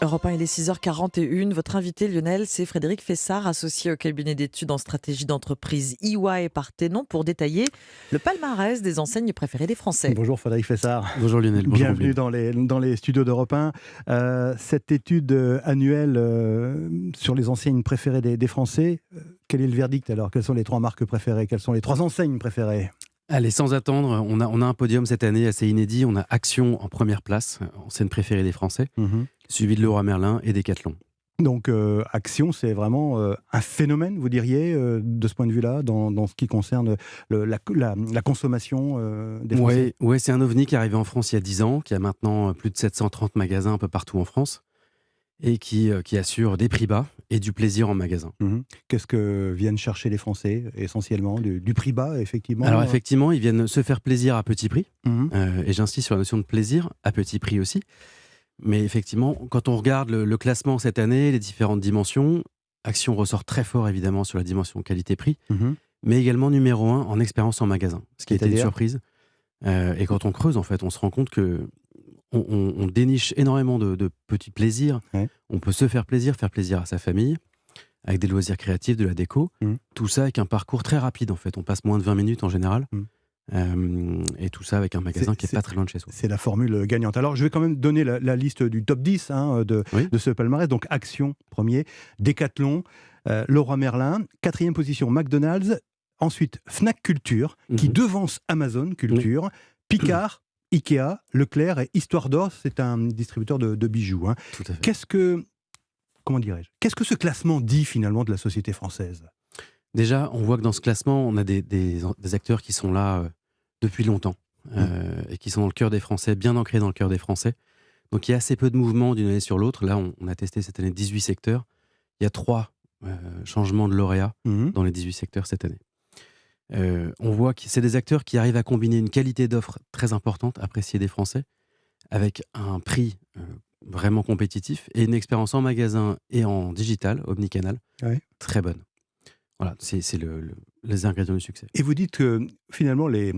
Europe 1, il est 6h41. Votre invité, Lionel, c'est Frédéric Fessard, associé au cabinet d'études en stratégie d'entreprise EY et Parthenon, pour détailler le palmarès des enseignes préférées des Français. Bonjour Frédéric Fessard. Bonjour Lionel, bonjour Bienvenue Ambline. dans les studios d'Europe 1. Cette étude annuelle sur les enseignes préférées des Français, quel est le verdict alors? Quelles sont les trois marques préférées? Quelles sont les trois enseignes préférées? Allez, sans attendre, on a un podium cette année assez inédit. On a Action en première place, enseigne préférée des Français, suivi de Leroy Merlin et Decathlon. Donc Action, c'est vraiment un phénomène, vous diriez, de ce point de vue-là, dans ce qui concerne la consommation des Français? Ouais, c'est un ovni qui est arrivé en France il y a 10 ans, qui a maintenant plus de 730 magasins un peu partout en France, et qui assure des prix bas et du plaisir en magasin. Qu'est-ce que viennent chercher les Français, essentiellement? Du prix bas, effectivement? Alors effectivement, ils viennent se faire plaisir à petit prix, Mhm. et j'insiste sur la notion de plaisir à petit prix aussi. Mais effectivement, quand on regarde le classement cette année, les différentes dimensions, Action ressort très fort évidemment sur la dimension qualité-prix, Mhm. mais également numéro 1 en expérience en magasin, ce qui a été une C'est-à-dire? surprise. Et quand on creuse, en fait, on se rend compte que on déniche énormément de petits plaisirs. Ouais. On peut se faire plaisir à sa famille, avec des loisirs créatifs, de la déco. Mhm. Tout ça avec un parcours très rapide, en fait. On passe moins de 20 minutes en général. Mhm. Et tout ça avec un magasin qui n'est pas très loin de chez soi. C'est la formule gagnante. Alors, je vais quand même donner la liste du top 10 Oui. de ce palmarès. Donc, Action, premier. Decathlon, Leroy Merlin. Quatrième position, McDonald's. Ensuite, Fnac Culture, qui devance Amazon Culture. Picard, Ikea, Leclerc et Histoire d'Or. C'est un distributeur de bijoux. Tout à fait. Comment dirais-je? Qu'est-ce que ce classement dit finalement de la société française? Déjà, on voit que dans ce classement, on a des acteurs qui sont là depuis longtemps et qui sont dans le cœur des Français, bien ancrés dans le cœur des Français. Donc il y a assez peu de mouvements d'une année sur l'autre. Là, on a testé cette année 18 secteurs. Il y a 3 changements de lauréats dans les 18 secteurs cette année. On voit que c'est des acteurs qui arrivent à combiner une qualité d'offre très importante, appréciée des Français, avec un prix vraiment compétitif et une expérience en magasin et en digital, omnicanal, très bonne. Voilà, c'est les ingrédients du succès. Et vous dites que finalement, les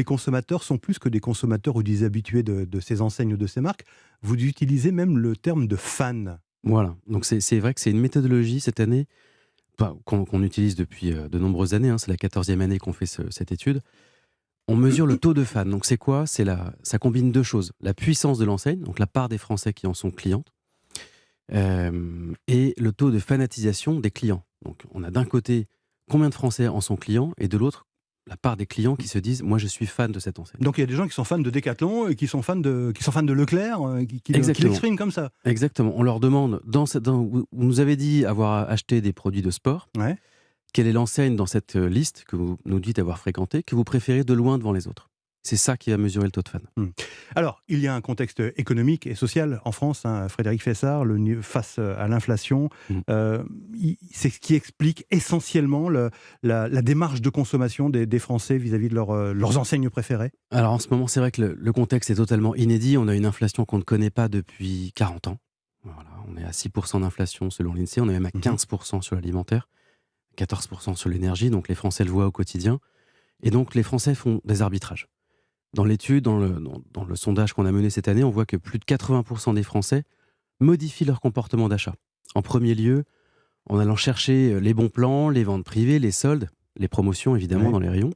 consommateurs sont plus que des consommateurs ou des habitués de ces enseignes ou de ces marques. Vous utilisez même le terme de fan. Voilà, donc c'est vrai que c'est une méthodologie cette année qu'on utilise depuis de nombreuses années. C'est la 14e année qu'on fait cette étude. On mesure le taux de fans. Donc c'est quoi? Ça combine 2 choses. La puissance de l'enseigne, donc la part des Français qui en sont clientes, et le taux de fanatisation des clients. Donc on a d'un côté combien de Français en sont clients, et de l'autre la part des clients qui se disent « moi je suis fan de cette enseigne ». Donc il y a des gens qui sont fans de Decathlon et qui sont fans de Leclerc, qui l'expriment comme ça. Exactement. On leur demande, vous nous avez dit avoir acheté des produits de sport, quelle est l'enseigne dans cette liste que vous nous dites avoir fréquentée, que vous préférez de loin devant les autres? C'est ça qui va mesurer le taux de fans. Alors, il y a un contexte économique et social en France, Frédéric Fessard, face à l'inflation. C'est ce qui explique essentiellement la démarche de consommation des Français vis-à-vis de leurs enseignes préférées. Alors en ce moment, c'est vrai que le contexte est totalement inédit. On a une inflation qu'on ne connaît pas depuis 40 ans. Voilà, on est à 6% d'inflation selon l'INSEE, on est même à 15% sur l'alimentaire, 14% sur l'énergie, donc les Français le voient au quotidien. Et donc les Français font des arbitrages. Dans l'étude, dans le sondage qu'on a mené cette année, on voit que plus de 80% des Français modifient leur comportement d'achat. En premier lieu, en allant chercher les bons plans, les ventes privées, les soldes, les promotions évidemment dans les rayons.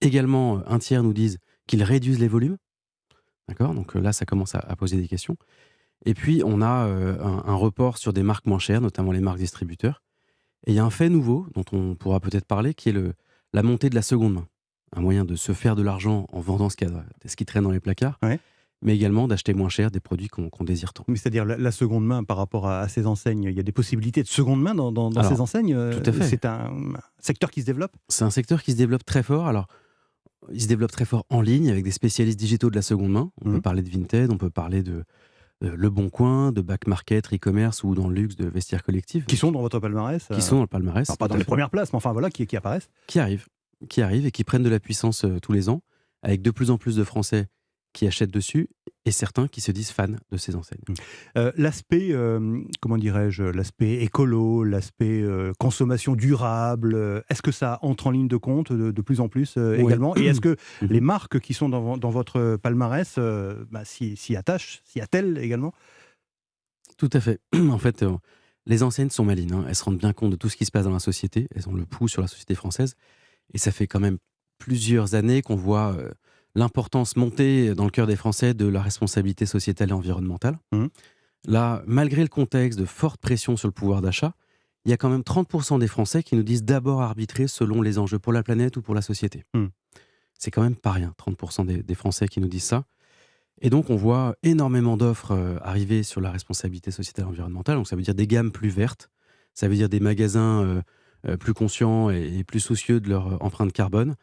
Également, un tiers nous disent qu'ils réduisent les volumes. D'accord ? Donc là, ça commence à poser des questions. Et puis, on a un report sur des marques moins chères, notamment les marques distributeurs. Et il y a un fait nouveau, dont on pourra peut-être parler, qui est la montée de la seconde main. Un moyen de se faire de l'argent en vendant ce qui traîne dans les placards, mais également d'acheter moins cher des produits qu'on désire tant. Mais c'est-à-dire la seconde main par rapport à ces enseignes, il y a des possibilités de seconde main dans ces enseignes. Tout à fait. C'est un secteur qui se développe. C'est un secteur qui se développe très fort. Alors, il se développe très fort en ligne avec des spécialistes digitaux de la seconde main. On peut parler de Vinted, on peut parler de Le Bon Coin, de Back Market, e-commerce ou dans le luxe de vestiaire collectif. Qui sont dans votre palmarès. Qui sont dans le palmarès. Alors, pas dans les premières places, mais enfin voilà, qui apparaissent. Qui arrivent et qui prennent de la puissance tous les ans, avec de plus en plus de Français qui achètent dessus et certains qui se disent fans de ces enseignes. L'aspect, comment dirais-je, l'aspect écolo, l'aspect consommation durable, est-ce que ça entre en ligne de compte de plus en plus également? Et est-ce que les marques qui sont dans votre palmarès s'y attachent, s'y attellent également? Tout à fait. En fait, les enseignes sont malines, hein. Elles se rendent bien compte de tout ce qui se passe dans la société. Elles ont le pouls sur la société française. Et ça fait quand même plusieurs années qu'on voit l'importance monter dans le cœur des Français de la responsabilité sociétale et environnementale. Mmh. Là, malgré le contexte de forte pression sur le pouvoir d'achat, il y a quand même 30% des Français qui nous disent d'abord arbitrer selon les enjeux pour la planète ou pour la société. Mmh. C'est quand même pas rien, 30% des Français qui nous disent ça. Et donc, on voit énormément d'offres arriver sur la responsabilité sociétale et environnementale. Donc, ça veut dire des gammes plus vertes, ça veut dire des magasins plus conscients et plus soucieux de leur empreinte carbone,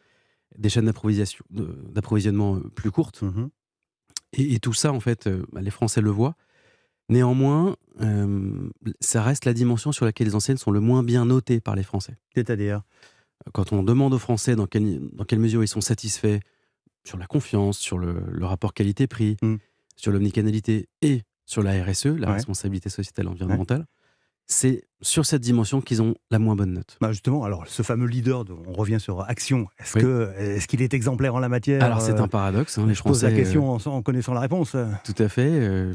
des chaînes d'approvisionnement plus courtes. Mmh. Et tout ça, en fait, les Français le voient. Néanmoins, ça reste la dimension sur laquelle les enseignes sont le moins bien notées par les Français. C'est-à-dire? Quand on demande aux Français dans quelle mesure ils sont satisfaits sur la confiance, sur le rapport qualité-prix, Mmh. sur l'omnicanalité et sur la RSE, la Ouais. responsabilité sociétale et environnementale, c'est sur cette dimension qu'ils ont la moins bonne note. Bah justement, alors ce fameux leader, on revient sur Action, est-ce Oui. est-ce qu'il est exemplaire en la matière? Alors c'est un paradoxe, hein, les Je pose la Français... question en connaissant la réponse. Tout à fait.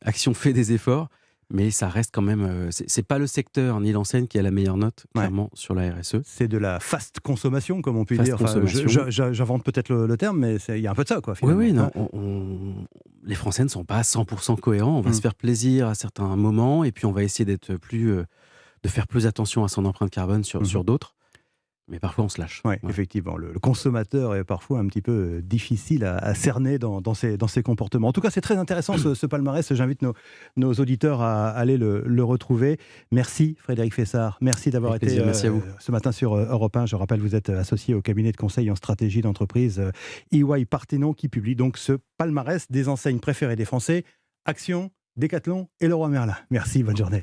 Action fait des efforts, mais ça reste quand même... c'est pas le secteur ni l'enseigne qui a la meilleure note, Ouais. clairement, sur la RSE. C'est de la fast consommation, comme on peut Fast dire. Enfin, consommation. j'invente peut-être le terme, mais il y a un peu de ça, quoi, Oui, finalement. oui, non. Hein. Les Français ne sont pas à 100% cohérents. On va Mm. se faire plaisir à certains moments, et puis on va essayer de faire plus attention à son empreinte carbone sur d'autres. Mais parfois, on se lâche. Ouais, Ouais. effectivement, le consommateur est parfois un petit peu difficile à cerner dans ses comportements. En tout cas, c'est très intéressant ce palmarès. J'invite nos auditeurs à aller le retrouver. Merci Frédéric Fessard. Merci d'avoir Avec été plaisir, merci à vous. ce matin sur Europe 1. Je rappelle, vous êtes associé au cabinet de conseil en stratégie d'entreprise EY Parthenon qui publie donc ce palmarès des enseignes préférées des Français. Action, Decathlon et Leroy Merlin. Merci, bonne journée.